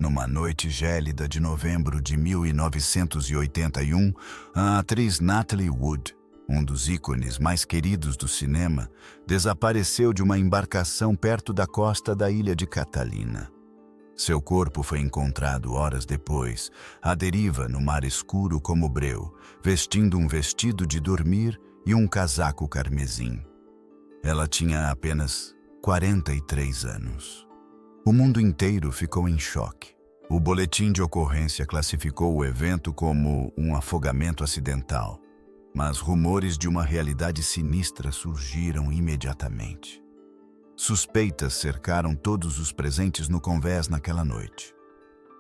Numa noite gélida de novembro de 1981, a atriz Natalie Wood, um dos ícones mais queridos do cinema, desapareceu de uma embarcação perto da costa da ilha de Catalina. Seu corpo foi encontrado horas depois, à deriva no mar escuro como breu, vestindo um vestido de dormir e um casaco carmesim. Ela tinha apenas 43 anos. O mundo inteiro ficou em choque. O boletim de ocorrência classificou o evento como um afogamento acidental, mas rumores de uma realidade sinistra surgiram imediatamente. Suspeitas cercaram todos os presentes no convés naquela noite.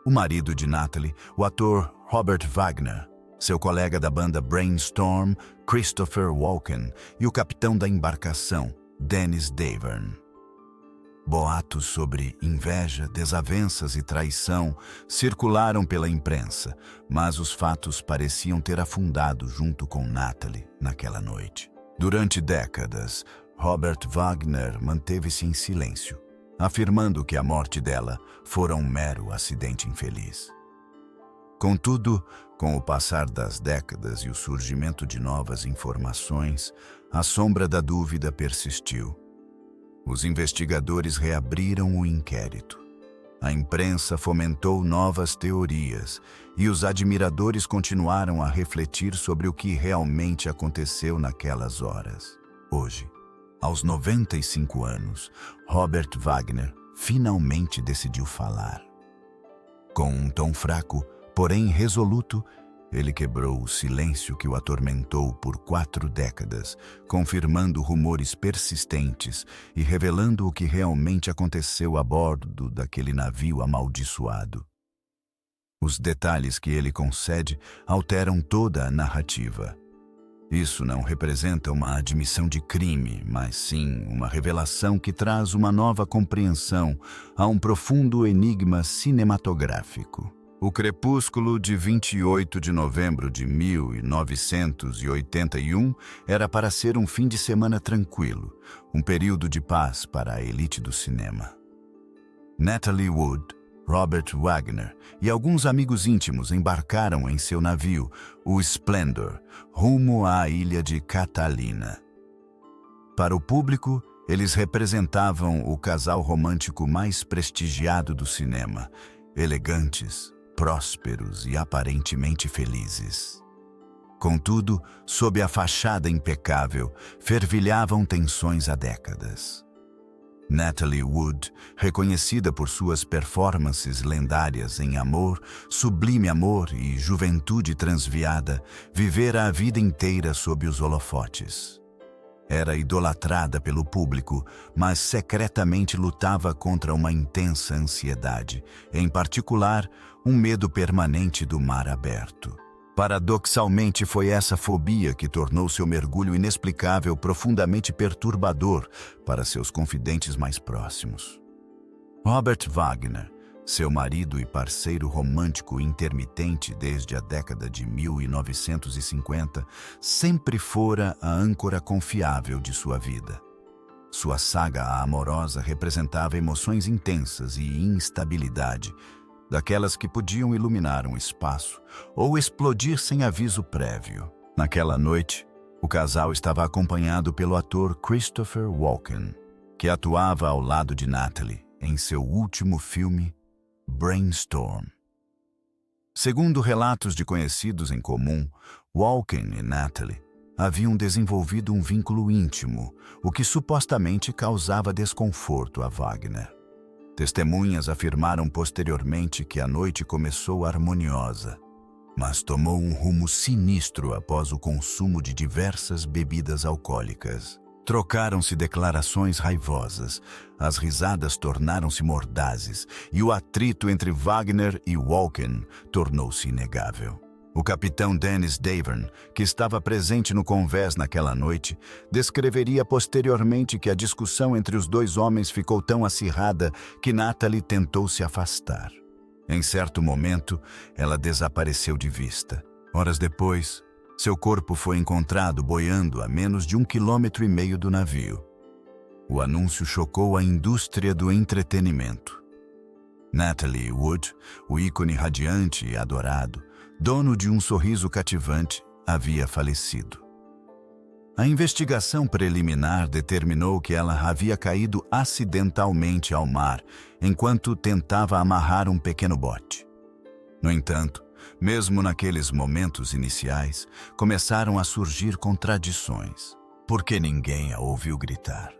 O marido de Natalie, o ator Robert Wagner, seu colega da banda Brainstorm, Christopher Walken, e o capitão da embarcação, Dennis Davern. Boatos sobre inveja, desavenças e traição circularam pela imprensa, mas os fatos pareciam ter afundado junto com Natalie naquela noite. Durante décadas, Robert Wagner manteve-se em silêncio, afirmando que a morte dela fora um mero acidente infeliz. Contudo, com o passar das décadas e o surgimento de novas informações, a sombra da dúvida persistiu. Os investigadores reabriram o inquérito. A imprensa fomentou novas teorias e os admiradores continuaram a refletir sobre o que realmente aconteceu naquelas horas. Hoje, aos 95 anos, Robert Wagner finalmente decidiu falar. Com um tom fraco, porém resoluto, ele quebrou o silêncio que o atormentou por 4 décadas, confirmando rumores persistentes e revelando o que realmente aconteceu a bordo daquele navio amaldiçoado. Os detalhes que ele concede alteram toda a narrativa. Isso não representa uma admissão de crime, mas sim uma revelação que traz uma nova compreensão a um profundo enigma cinematográfico. O crepúsculo de 28 de novembro de 1981 era para ser um fim de semana tranquilo, um período de paz para a elite do cinema. Natalie Wood, Robert Wagner e alguns amigos íntimos embarcaram em seu navio, o Splendor, rumo à ilha de Catalina. Para o público, eles representavam o casal romântico mais prestigiado do cinema, elegantes, prósperos e aparentemente felizes. Contudo, sob a fachada impecável, fervilhavam tensões há décadas. Natalie Wood, reconhecida por suas performances lendárias em Amor, Sublime Amor e Juventude Transviada, vivera a vida inteira sob os holofotes. Era idolatrada pelo público, mas secretamente lutava contra uma intensa ansiedade, em particular, um medo permanente do mar aberto. Paradoxalmente, foi essa fobia que tornou seu mergulho inexplicável profundamente perturbador para seus confidentes mais próximos. Robert Wagner, seu marido e parceiro romântico intermitente desde a década de 1950, sempre fora a âncora confiável de sua vida. Sua saga amorosa representava emoções intensas e instabilidade, daquelas que podiam iluminar um espaço ou explodir sem aviso prévio. Naquela noite, o casal estava acompanhado pelo ator Christopher Walken, que atuava ao lado de Natalie em seu último filme, Brainstorm. Segundo relatos de conhecidos em comum, Walken e Natalie haviam desenvolvido um vínculo íntimo, o que supostamente causava desconforto a Wagner. Testemunhas afirmaram posteriormente que a noite começou harmoniosa, mas tomou um rumo sinistro após o consumo de diversas bebidas alcoólicas. Trocaram-se declarações raivosas, as risadas tornaram-se mordazes e o atrito entre Wagner e Walken tornou-se inegável. O capitão Dennis Davern, que estava presente no convés naquela noite, descreveria posteriormente que a discussão entre os dois homens ficou tão acirrada que Natalie tentou se afastar. Em certo momento, ela desapareceu de vista. Horas depois, seu corpo foi encontrado boiando a menos de 1,5 km do navio. O anúncio chocou a indústria do entretenimento. Natalie Wood, o ícone radiante e adorado, dono de um sorriso cativante, havia falecido. A investigação preliminar determinou que ela havia caído acidentalmente ao mar enquanto tentava amarrar um pequeno bote. No entanto, mesmo naqueles momentos iniciais, começaram a surgir contradições. Por que ninguém a ouviu gritar?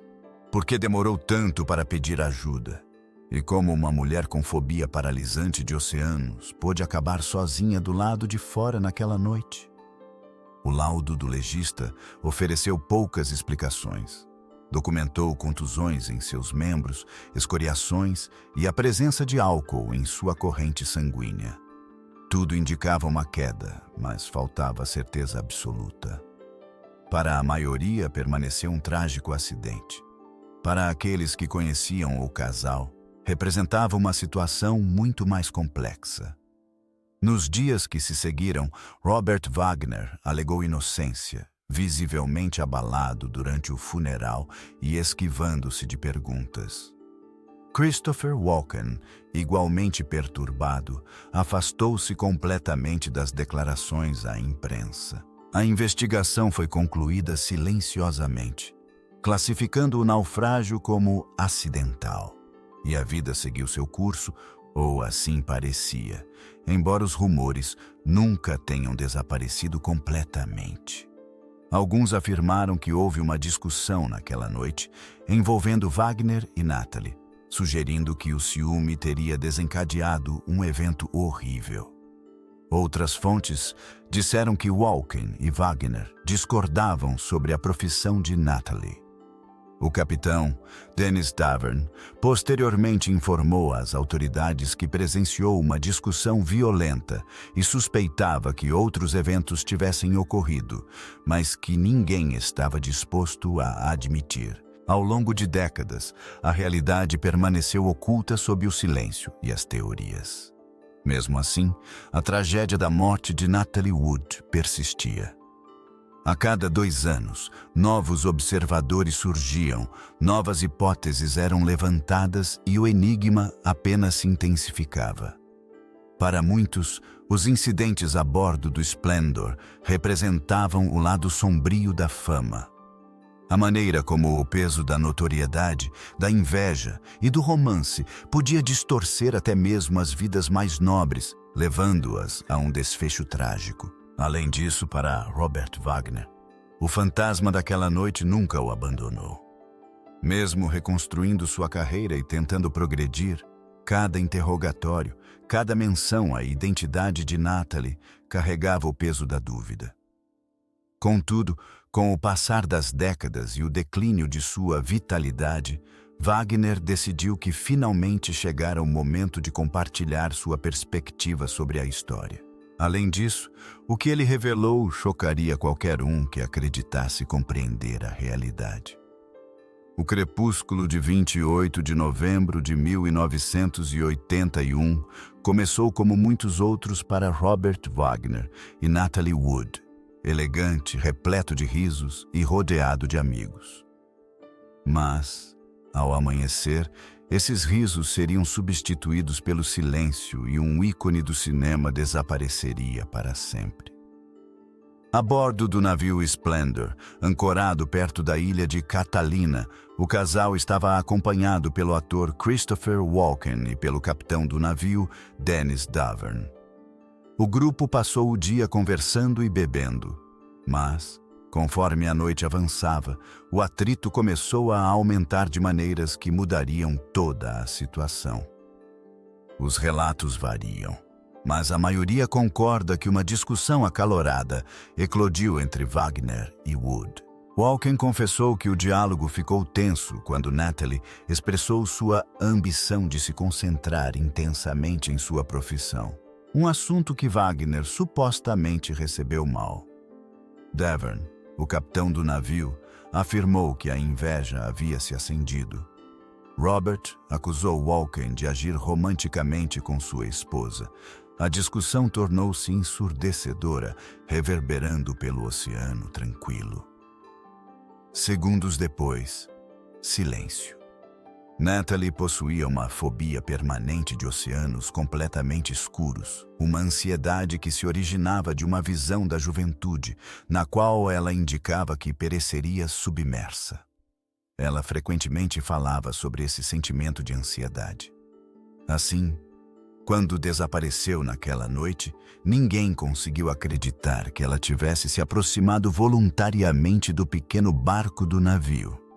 Por que demorou tanto para pedir ajuda? E como uma mulher com fobia paralisante de oceanos pôde acabar sozinha do lado de fora naquela noite? O laudo do legista ofereceu poucas explicações. Documentou contusões em seus membros, escoriações e a presença de álcool em sua corrente sanguínea. Tudo indicava uma queda, mas faltava certeza absoluta. Para a maioria, permaneceu um trágico acidente. Para aqueles que conheciam o casal, representava uma situação muito mais complexa. Nos dias que se seguiram, Robert Wagner alegou inocência, visivelmente abalado durante o funeral e esquivando-se de perguntas. Christopher Walken, igualmente perturbado, afastou-se completamente das declarações à imprensa. A investigação foi concluída silenciosamente, classificando o naufrágio como acidental. E a vida seguiu seu curso, ou assim parecia, embora os rumores nunca tenham desaparecido completamente. Alguns afirmaram que houve uma discussão naquela noite envolvendo Wagner e Natalie, sugerindo que o ciúme teria desencadeado um evento horrível. Outras fontes disseram que Walken e Wagner discordavam sobre a profissão de Natalie. O capitão, Dennis Davern, posteriormente informou às autoridades que presenciou uma discussão violenta e suspeitava que outros eventos tivessem ocorrido, mas que ninguém estava disposto a admitir. Ao longo de décadas, a realidade permaneceu oculta sob o silêncio e as teorias. Mesmo assim, a tragédia da morte de Natalie Wood persistia. A cada 2 anos, novos observadores surgiam, novas hipóteses eram levantadas e o enigma apenas se intensificava. Para muitos, os incidentes a bordo do Splendor representavam o lado sombrio da fama. A maneira como o peso da notoriedade, da inveja e do romance podia distorcer até mesmo as vidas mais nobres, levando-as a um desfecho trágico. Além disso, para Robert Wagner, o fantasma daquela noite nunca o abandonou. Mesmo reconstruindo sua carreira e tentando progredir, cada interrogatório, cada menção à identidade de Natalie carregava o peso da dúvida. Contudo, com o passar das décadas e o declínio de sua vitalidade, Wagner decidiu que finalmente chegara o momento de compartilhar sua perspectiva sobre a história. Além disso, o que ele revelou chocaria qualquer um que acreditasse compreender a realidade. O crepúsculo de 28 de novembro de 1981 começou como muitos outros para Robert Wagner e Natalie Wood, elegante, repleto de risos e rodeado de amigos. Mas, ao amanhecer, esses risos seriam substituídos pelo silêncio e um ícone do cinema desapareceria para sempre. A bordo do navio Splendor, ancorado perto da ilha de Catalina, o casal estava acompanhado pelo ator Christopher Walken e pelo capitão do navio, Dennis Davern. O grupo passou o dia conversando e bebendo, mas, conforme a noite avançava, o atrito começou a aumentar de maneiras que mudariam toda a situação. Os relatos variam, mas a maioria concorda que uma discussão acalorada eclodiu entre Wagner e Wood. Walken confessou que o diálogo ficou tenso quando Natalie expressou sua ambição de se concentrar intensamente em sua profissão, um assunto que Wagner supostamente recebeu mal. Davern, o capitão do navio, afirmou que a inveja havia se acendido. Robert acusou Walken de agir romanticamente com sua esposa. A discussão tornou-se ensurdecedora, reverberando pelo oceano tranquilo. Segundos depois, silêncio. Natalie possuía uma fobia permanente de oceanos completamente escuros, uma ansiedade que se originava de uma visão da juventude, na qual ela indicava que pereceria submersa. Ela frequentemente falava sobre esse sentimento de ansiedade. Assim, quando desapareceu naquela noite, ninguém conseguiu acreditar que ela tivesse se aproximado voluntariamente do pequeno barco do navio.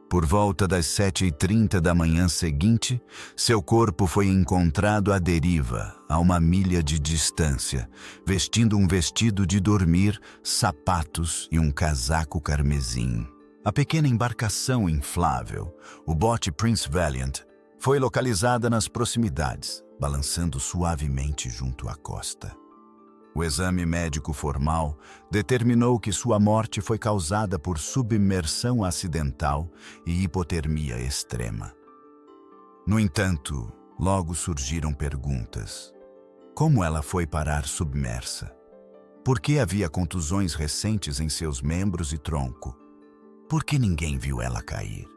Por volta das 7h30 da manhã seguinte, seu corpo foi encontrado à deriva, a 1 milha de distância, vestindo um vestido de dormir, sapatos e um casaco carmesim. A pequena embarcação inflável, o bote Prince Valiant, foi localizada nas proximidades, balançando suavemente junto à costa. O exame médico formal determinou que sua morte foi causada por submersão acidental e hipotermia extrema. No entanto, logo surgiram perguntas. Como ela foi parar submersa? Por que havia contusões recentes em seus membros e tronco? Por que ninguém viu ela cair?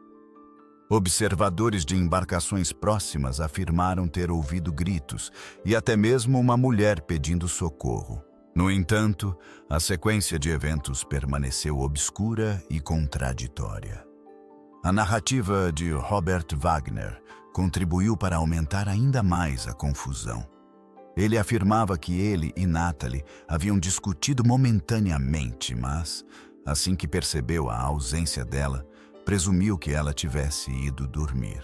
Observadores de embarcações próximas afirmaram ter ouvido gritos e até mesmo uma mulher pedindo socorro. No entanto, a sequência de eventos permaneceu obscura e contraditória. A narrativa de Robert Wagner contribuiu para aumentar ainda mais a confusão. Ele afirmava que ele e Natalie haviam discutido momentaneamente, mas, assim que percebeu a ausência dela, presumiu que ela tivesse ido dormir.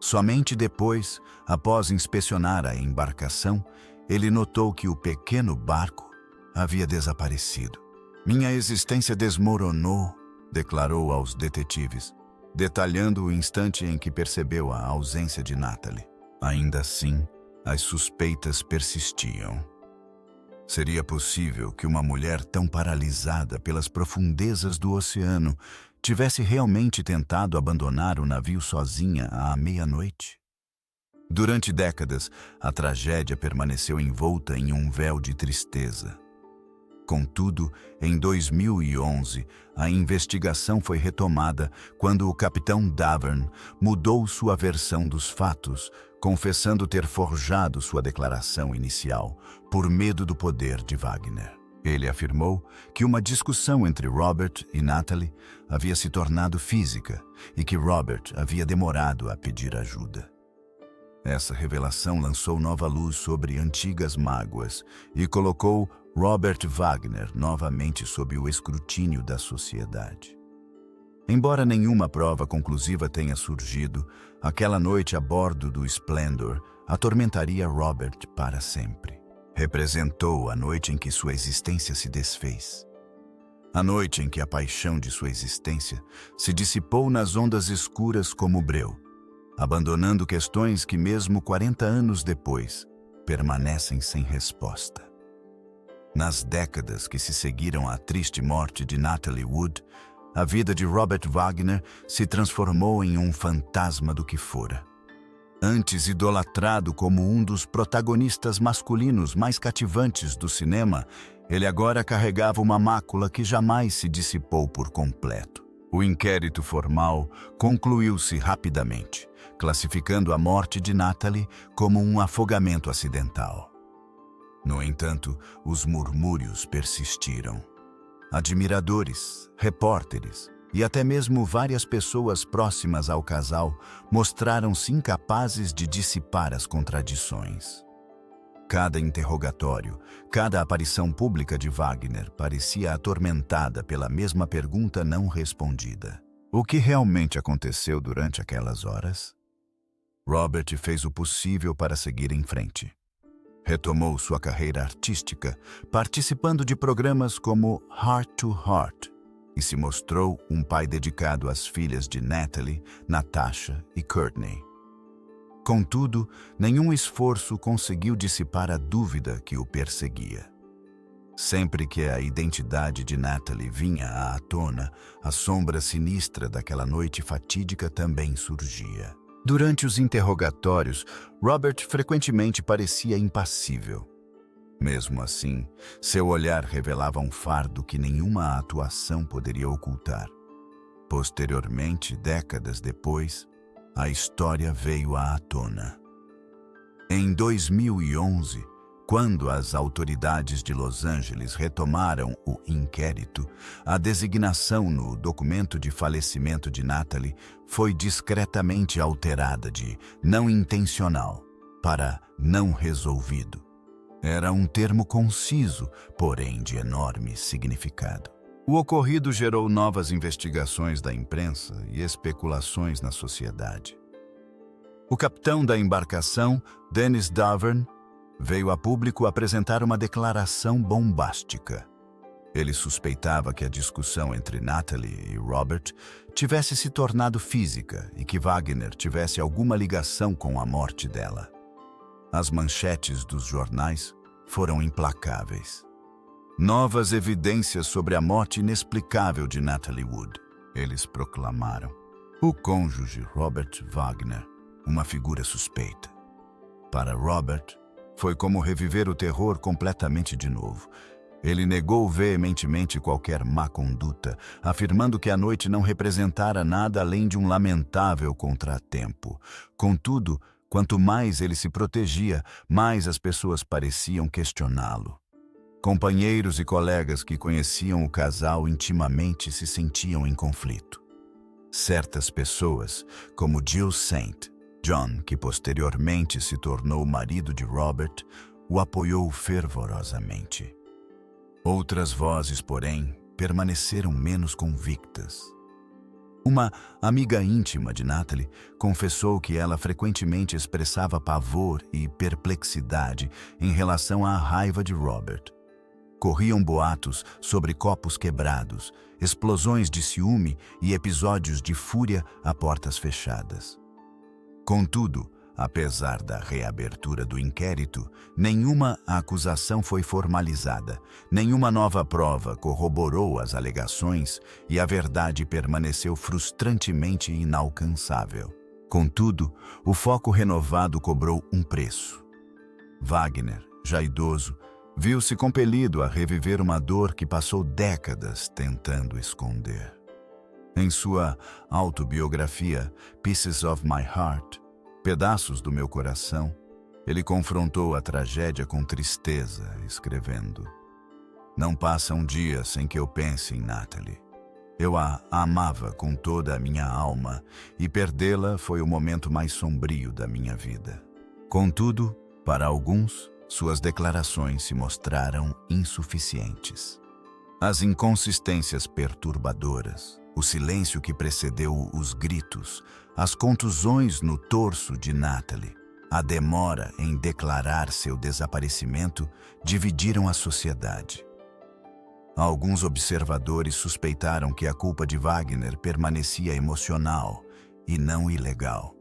Somente depois, após inspecionar a embarcação, ele notou que o pequeno barco havia desaparecido. Minha existência desmoronou, declarou aos detetives, detalhando o instante em que percebeu a ausência de Natalie. Ainda assim, as suspeitas persistiam. Seria possível que uma mulher tão paralisada pelas profundezas do oceano tivesse realmente tentado abandonar o navio sozinha à meia-noite? Durante décadas, a tragédia permaneceu envolta em um véu de tristeza. Contudo, em 2011, a investigação foi retomada quando o capitão Davern mudou sua versão dos fatos, confessando ter forjado sua declaração inicial por medo do poder de Wagner. Ele afirmou que uma discussão entre Robert e Natalie havia se tornado física e que Robert havia demorado a pedir ajuda. Essa revelação lançou nova luz sobre antigas mágoas e colocou Robert Wagner novamente sob o escrutínio da sociedade. Embora nenhuma prova conclusiva tenha surgido, aquela noite a bordo do Splendor atormentaria Robert para sempre. Representou a noite em que sua existência se desfez. A noite em que a paixão de sua existência se dissipou nas ondas escuras como breu, abandonando questões que mesmo 40 anos depois permanecem sem resposta. Nas décadas que se seguiram à triste morte de Natalie Wood, a vida de Robert Wagner se transformou em um fantasma do que fora. Antes idolatrado como um dos protagonistas masculinos mais cativantes do cinema, ele agora carregava uma mácula que jamais se dissipou por completo. O inquérito formal concluiu-se rapidamente, classificando a morte de Natalie como um afogamento acidental. No entanto, os murmúrios persistiram. Admiradores, repórteres e até mesmo várias pessoas próximas ao casal mostraram-se incapazes de dissipar as contradições. Cada interrogatório, cada aparição pública de Wagner parecia atormentada pela mesma pergunta não respondida. O que realmente aconteceu durante aquelas horas? Robert fez o possível para seguir em frente. Retomou sua carreira artística, participando de programas como Heart to Heart, e se mostrou um pai dedicado às filhas de Natalie, Natasha e Courtney. Contudo, nenhum esforço conseguiu dissipar a dúvida que o perseguia. Sempre que a identidade de Natalie vinha à tona, a sombra sinistra daquela noite fatídica também surgia. Durante os interrogatórios, Robert frequentemente parecia impassível. Mesmo assim, seu olhar revelava um fardo que nenhuma atuação poderia ocultar. Posteriormente, décadas depois, a história veio à tona. Em 2011, quando as autoridades de Los Angeles retomaram o inquérito, a designação no documento de falecimento de Natalie foi discretamente alterada de não intencional para não resolvido. Era um termo conciso, porém de enorme significado. O ocorrido gerou novas investigações da imprensa e especulações na sociedade. O capitão da embarcação, Dennis Davern, veio a público apresentar uma declaração bombástica. Ele suspeitava que a discussão entre Natalie e Robert tivesse se tornado física e que Wagner tivesse alguma ligação com a morte dela. As manchetes dos jornais foram implacáveis. Novas evidências sobre a morte inexplicável de Natalie Wood, eles proclamaram. O cônjuge Robert Wagner, uma figura suspeita. Para Robert, foi como reviver o terror completamente de novo. Ele negou veementemente qualquer má conduta, afirmando que a noite não representara nada além de um lamentável contratempo. Contudo, quanto mais ele se protegia, mais as pessoas pareciam questioná-lo. Companheiros e colegas que conheciam o casal intimamente se sentiam em conflito. Certas pessoas, como Jill St. John, que posteriormente se tornou o marido de Robert, o apoiou fervorosamente. Outras vozes, porém, permaneceram menos convictas. Uma amiga íntima de Natalie confessou que ela frequentemente expressava pavor e perplexidade em relação à raiva de Robert. Corriam boatos sobre copos quebrados, explosões de ciúme e episódios de fúria a portas fechadas. Contudo, apesar da reabertura do inquérito, nenhuma acusação foi formalizada, nenhuma nova prova corroborou as alegações e a verdade permaneceu frustrantemente inalcançável. Contudo, o foco renovado cobrou um preço. Wagner, já idoso, viu-se compelido a reviver uma dor que passou décadas tentando esconder. Em sua autobiografia, Pieces of My Heart, Pedaços do Meu Coração, ele confrontou a tragédia com tristeza, escrevendo: Não passa um dia sem que eu pense em Natalie. Eu a amava com toda a minha alma e perdê-la foi o momento mais sombrio da minha vida. Contudo, para alguns, suas declarações se mostraram insuficientes. As inconsistências perturbadoras, o silêncio que precedeu os gritos, as contusões no torso de Natalie, a demora em declarar seu desaparecimento dividiram a sociedade. Alguns observadores suspeitaram que a culpa de Wagner permanecia emocional e não ilegal.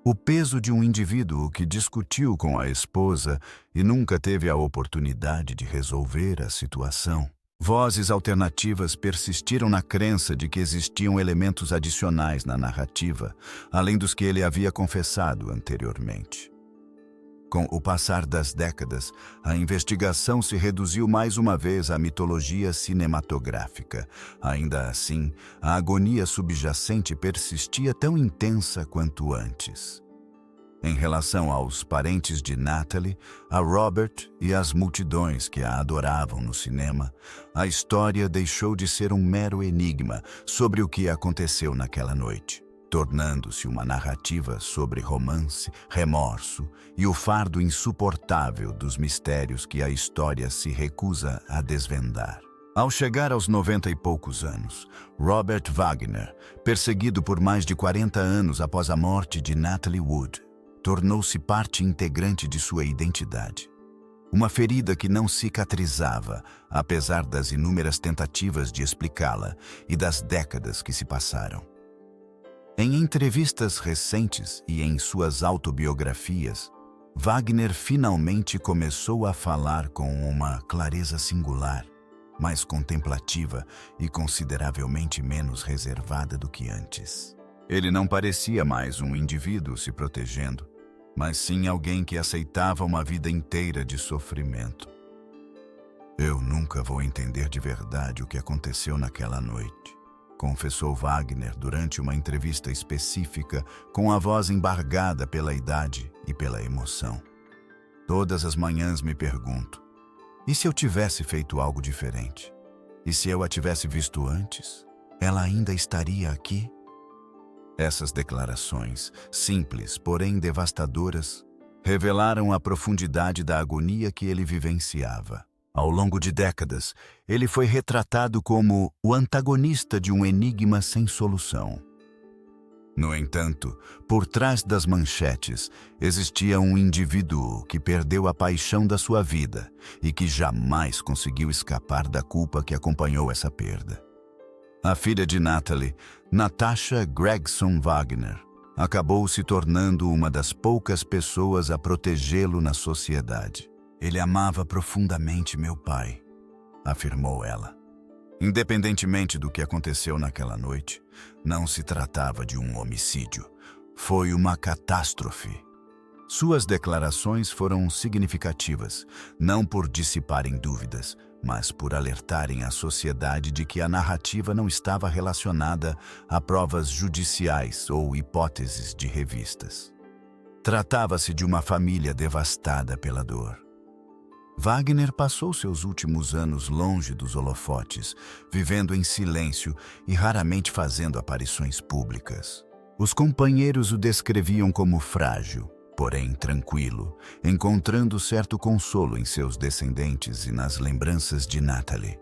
O peso de um indivíduo que discutiu com a esposa e nunca teve a oportunidade de resolver a situação. Vozes alternativas persistiram na crença de que existiam elementos adicionais na narrativa, além dos que ele havia confessado anteriormente. Com o passar das décadas, a investigação se reduziu mais uma vez à mitologia cinematográfica. Ainda assim, a agonia subjacente persistia tão intensa quanto antes. Em relação aos parentes de Natalie, a Robert e as multidões que a adoravam no cinema, a história deixou de ser um mero enigma sobre o que aconteceu naquela noite, tornando-se uma narrativa sobre romance, remorso e o fardo insuportável dos mistérios que a história se recusa a desvendar. Ao chegar aos 90 e poucos anos, Robert Wagner, perseguido por mais de 40 anos após a morte de Natalie Wood, tornou-se parte integrante de sua identidade. Uma ferida que não cicatrizava, apesar das inúmeras tentativas de explicá-la e das décadas que se passaram. Em entrevistas recentes e em suas autobiografias, Wagner finalmente começou a falar com uma clareza singular, mais contemplativa e consideravelmente menos reservada do que antes. Ele não parecia mais um indivíduo se protegendo, mas sim alguém que aceitava uma vida inteira de sofrimento. Eu nunca vou entender de verdade o que aconteceu naquela noite, confessou Wagner durante uma entrevista específica, com a voz embargada pela idade e pela emoção. Todas as manhãs me pergunto, e se eu tivesse feito algo diferente? E se eu a tivesse visto antes? Ela ainda estaria aqui? Essas declarações, simples, porém devastadoras, revelaram a profundidade da agonia que ele vivenciava. Ao longo de décadas, ele foi retratado como o antagonista de um enigma sem solução. No entanto, por trás das manchetes, existia um indivíduo que perdeu a paixão da sua vida e que jamais conseguiu escapar da culpa que acompanhou essa perda. A filha de Natalie, Natasha Gregson Wagner, acabou se tornando uma das poucas pessoas a protegê-lo na sociedade. Ele amava profundamente meu pai, afirmou ela. Independentemente do que aconteceu naquela noite, não se tratava de um homicídio. Foi uma catástrofe. Suas declarações foram significativas, não por dissiparem dúvidas, mas por alertarem a sociedade de que a narrativa não estava relacionada a provas judiciais ou hipóteses de revistas. Tratava-se de uma família devastada pela dor. Wagner passou seus últimos anos longe dos holofotes, vivendo em silêncio e raramente fazendo aparições públicas. Os companheiros o descreviam como frágil, porém tranquilo, encontrando certo consolo em seus descendentes e nas lembranças de Natalie.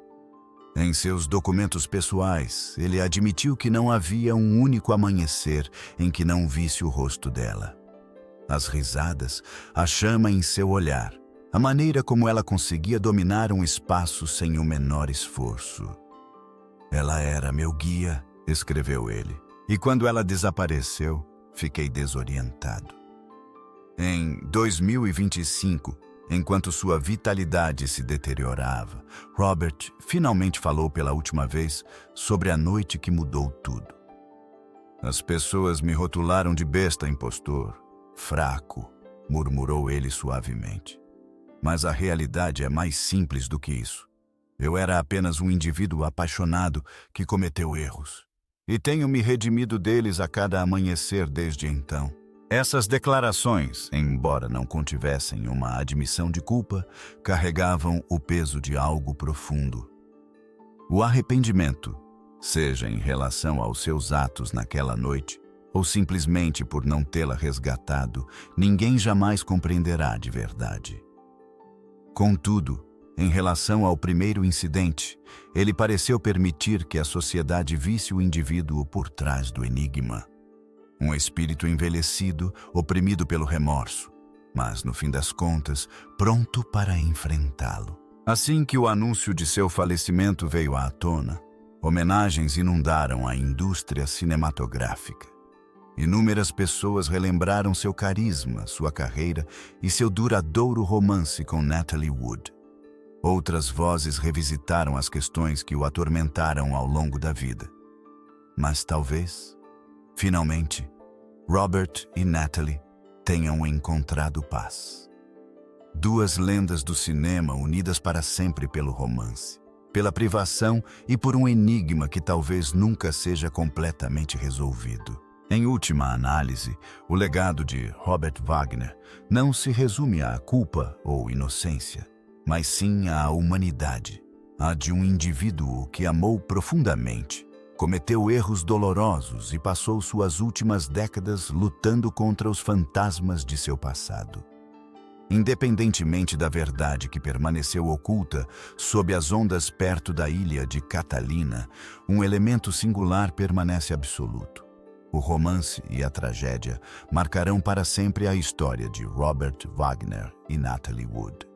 Em seus documentos pessoais, ele admitiu que não havia um único amanhecer em que não visse o rosto dela. As risadas, a chama em seu olhar, a maneira como ela conseguia dominar um espaço sem o menor esforço. Ela era meu guia, escreveu ele, e quando ela desapareceu, fiquei desorientado. Em 2025, enquanto sua vitalidade se deteriorava, Robert finalmente falou pela última vez sobre a noite que mudou tudo. As pessoas me rotularam de besta impostor, fraco, murmurou ele suavemente. Mas a realidade é mais simples do que isso. Eu era apenas um indivíduo apaixonado que cometeu erros. E tenho me redimido deles a cada amanhecer desde então. Essas declarações, embora não contivessem uma admissão de culpa, carregavam o peso de algo profundo. O arrependimento, seja em relação aos seus atos naquela noite, ou simplesmente por não tê-la resgatado, ninguém jamais compreenderá de verdade. Contudo, em relação ao primeiro incidente, ele pareceu permitir que a sociedade visse o indivíduo por trás do enigma. Um espírito envelhecido, oprimido pelo remorso, mas, no fim das contas, pronto para enfrentá-lo. Assim que o anúncio de seu falecimento veio à tona, homenagens inundaram a indústria cinematográfica. Inúmeras pessoas relembraram seu carisma, sua carreira e seu duradouro romance com Natalie Wood. Outras vozes revisitaram as questões que o atormentaram ao longo da vida. Mas talvez, finalmente, Robert e Natalie tenham encontrado paz. Duas lendas do cinema unidas para sempre pelo romance, pela privação e por um enigma que talvez nunca seja completamente resolvido. Em última análise, o legado de Robert Wagner não se resume à culpa ou inocência, mas sim à humanidade, a de um indivíduo que amou profundamente, cometeu erros dolorosos e passou suas últimas décadas lutando contra os fantasmas de seu passado. Independentemente da verdade que permaneceu oculta sob as ondas perto da ilha de Catalina, um elemento singular permanece absoluto. O romance e a tragédia marcarão para sempre a história de Robert Wagner e Natalie Wood.